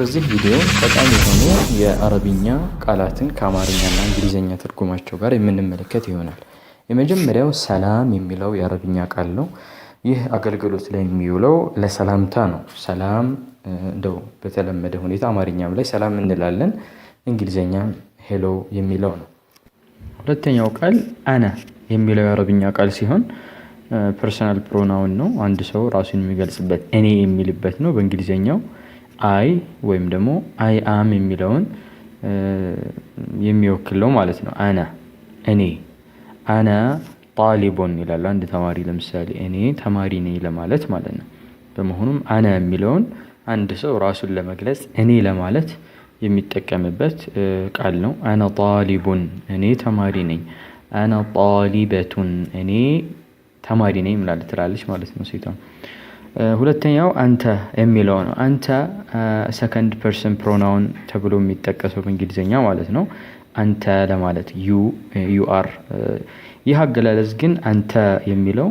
በዚህ ቪዲዮ ጠቃሚ የሆኑ የአረብኛ ቃላትን ከአማርኛና እንግሊዘኛ ትርጉማቸው ጋር የምንመለከት ይሆናል። የመጀመሪያው ሰላም የሚለው የአረብኛ ቃል ነው። ይህ አገልግሎት ላይ የሚውለው ለሰላምታ ነው። ሰላም እንደው በተለመደ ሁኔታ አማርኛም ላይ ሰላም እንላለን፣ እንግሊዘኛም ሄሎ የሚለው ነው። ሁለተኛው ቃል አና የሚለው የአረብኛ ቃል ሲሆን ፐርሰናል ፕሮናውን ነው። አንድ ሰው ራሱን የሚገልጽበት እኔ የሚልበት ነው። በእንግሊዘኛው አይ ወይም ደግሞ አይ አም የሚለውን የሚወክል ነው ማለት ነው። አና እኔ፣ አና ጣሊቡን ይላል አንድ ተማሪ ለምሳሌ እኔ ተማሪ ነኝ ለማለት ማለት ነው። በመሆኑም አና የሚለውን አንድ ሰው ራሱን ለመግለጽ እኔ ለማለት የሚጠቀምበት ቃል ነው። አና ጣሊቡን እኔ ተማሪ ነኝ። አና ጣሊበቱን እኔ ተማሪ ነኝ ትላለች ማለት ነው ሴቷ። ሁለተኛው አንተ የሚለው ነው። አንተ ሰከንድ ፐርሰን ፕሮናውን ተብሎ የሚጠቀሰው በእንግሊዝኛ ማለት ነው። አንተ ለማለት ዩ አር። ይህ አገላለጽ ግን አንተ የሚለው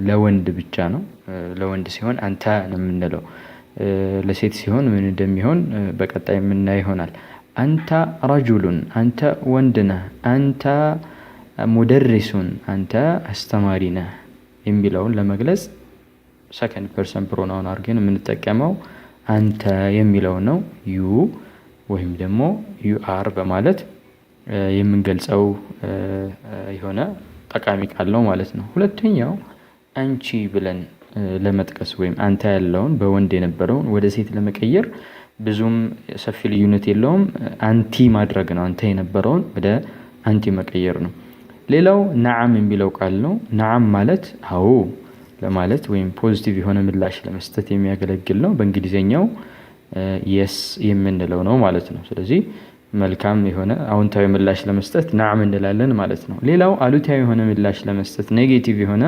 ለወንድ ብቻ ነው። ለወንድ ሲሆን አንተ ነው የምንለው። ለሴት ሲሆን ምን እንደሚሆን በቀጣይ የምናይ ይሆናል። አንተ ረጁሉን፣ አንተ ወንድ ነህ። አንተ ሙደሪሱን፣ አንተ አስተማሪ ነህ የሚለውን ለመግለጽ ሰከንድ ፐርሰን ፕሮናውን አድርገን የምንጠቀመው አንተ የሚለው ነው። ዩ ወይም ደግሞ ዩ አር በማለት የምንገልጸው የሆነ ጠቃሚ ቃል ነው ማለት ነው። ሁለተኛው አንቺ ብለን ለመጥቀስ ወይም አንተ ያለውን በወንድ የነበረውን ወደ ሴት ለመቀየር ብዙም ሰፊ ልዩነት የለውም። አንቲ ማድረግ ነው። አንተ የነበረውን ወደ አንቲ መቀየር ነው። ሌላው ነዓም የሚለው ቃል ነው። ነዓም ማለት አዎ ለማለት ወይም ፖዚቲቭ የሆነ ምላሽ ለመስጠት የሚያገለግል ነው። በእንግሊዘኛው የስ የምንለው ነው ማለት ነው። ስለዚህ መልካም የሆነ አዎንታዊ ምላሽ ለመስጠት ነዓም እንላለን ማለት ነው። ሌላው አሉታዊ የሆነ ምላሽ ለመስጠት ኔጌቲቭ የሆነ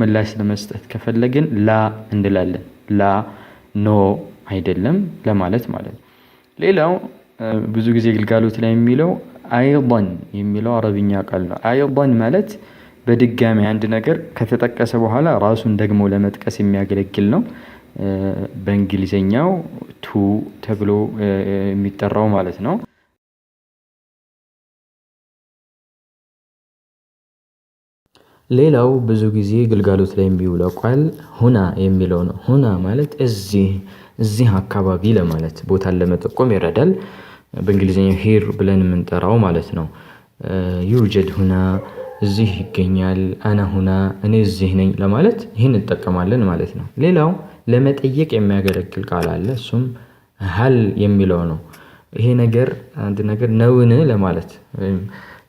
ምላሽ ለመስጠት ከፈለግን ላ እንላለን። ላ ኖ አይደለም ለማለት ማለት ነው። ሌላው ብዙ ጊዜ ግልጋሎት ላይ የሚለው አይضን የሚለው አረብኛ ቃል ነው። አይضን ማለት በድጋሚ አንድ ነገር ከተጠቀሰ በኋላ ራሱን ደግሞ ለመጥቀስ የሚያገለግል ነው። በእንግሊዘኛው ቱ ተብሎ የሚጠራው ማለት ነው። ሌላው ብዙ ጊዜ ግልጋሎት ላይ የሚውለው ቃል ሁና የሚለው ነው። ሁና ማለት እዚህ አካባቢ ለማለት ቦታን ለመጠቆም ይረዳል። በእንግሊዘኛው ሄር ብለን የምንጠራው ማለት ነው። ዩጀድ ሁና እዚህ ይገኛል። አና ሁና እኔ እዚህ ነኝ ለማለት ይህን እንጠቀማለን ማለት ነው። ሌላው ለመጠየቅ የሚያገለግል ቃል አለ። እሱም ሀል የሚለው ነው። ይሄ ነገር አንድ ነገር ነውን ለማለት ወይም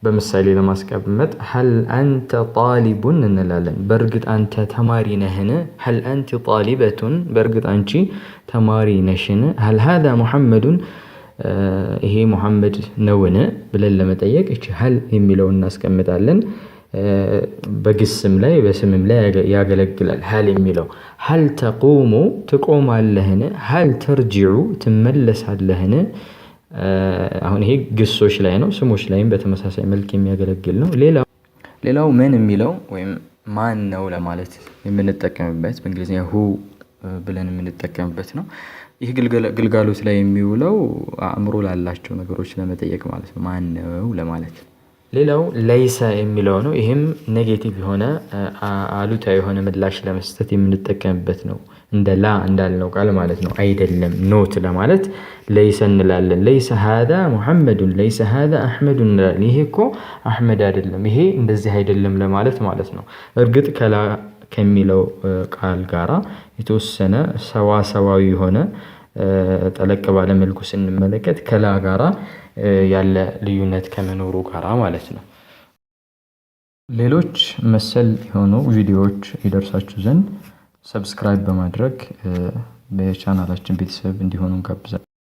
በምሳሌ ለማስቀመጥ ሀል አንተ ጣሊቡን እንላለን። በእርግጥ አንተ ተማሪ ነህን? ሀል አንቲ ጣሊበቱን በእርግጥ አንቺ ተማሪ ነሽን? ሀል ሃዛ ሙሐመዱን ይሄ ሙሐመድ ነውን ብለን ለመጠየቅ እቺ ሀል የሚለውን እናስቀምጣለን። በግስም ላይ በስምም ላይ ያገለግላል ሀል የሚለው። ሀል ተቁሙ ትቆማለህን? ሀል ተርጂዑ ትመለሳለህን? አሁን ይሄ ግሶች ላይ ነው። ስሞች ላይም በተመሳሳይ መልክ የሚያገለግል ነው። ሌላው ምን የሚለው ወይም ማን ነው ለማለት የምንጠቀምበት በእንግሊዝኛ ሁ ብለን የምንጠቀምበት ነው። ይህ ግልጋሎት ላይ የሚውለው አእምሮ ላላቸው ነገሮች ለመጠየቅ ማለት ነው። ማን ነው ለማለት። ሌላው ለይሰ የሚለው ነው። ይህም ኔጌቲቭ የሆነ አሉታዊ የሆነ ምላሽ ለመስጠት የምንጠቀምበት ነው። እንደ ላ እንዳልነው ቃል ማለት ነው። አይደለም ኖት ለማለት ለይሰ እንላለን። ለይሰ ሃዛ ሙሐመዱን፣ ለይሰ ሃዛ አሕመዱን እንላለን። ይሄ እኮ አሕመድ አይደለም፣ ይሄ እንደዚህ አይደለም ለማለት ማለት ነው። እርግጥ ከላ ከሚለው ቃል ጋራ የተወሰነ ሰዋሰዋዊ የሆነ ጠለቅ ባለ መልኩ ስንመለከት ከላ ጋራ ያለ ልዩነት ከመኖሩ ጋራ ማለት ነው። ሌሎች መሰል የሆኑ ቪዲዮዎች ይደርሳችሁ ዘንድ ሰብስክራይብ በማድረግ በቻናላችን ቤተሰብ እንዲሆኑ እንጋብዛለን።